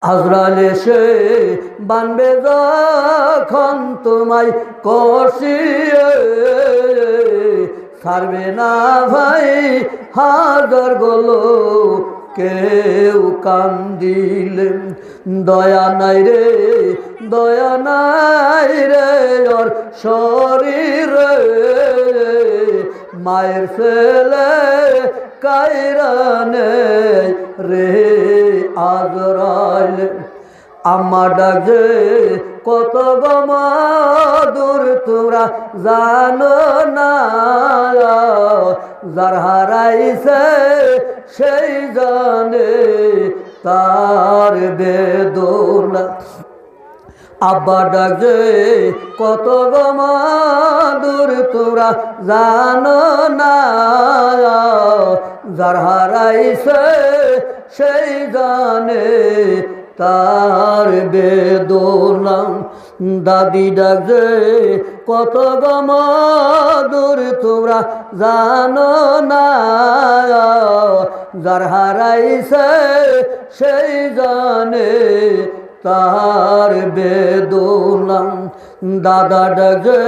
আজরাইল এসে বানবে যখন তোমায় কষিয়ে, ছাড়বে না ভাই হাজার গলো কেউ কান্দিলে। দয়া নাই রে, দয়া নাই রে ওর শরীরে, মায়ের ছেলে কায়রানে রে আজরাইল। আম্মা ডাকে কত গমাদুর তোমরা জানো না, যার হারাইছে সেই জানে তার বেদনা। আব্বা ডাকে কত গমাদুর তোমরা জানো না, যার হারাইছে সেই জানে তার বেদনা। দাদি ডাকে কত গমাদুর তোমরা জানো না, যার হারাইছে সেই জানে তার বেদনা। দাদা ডাকে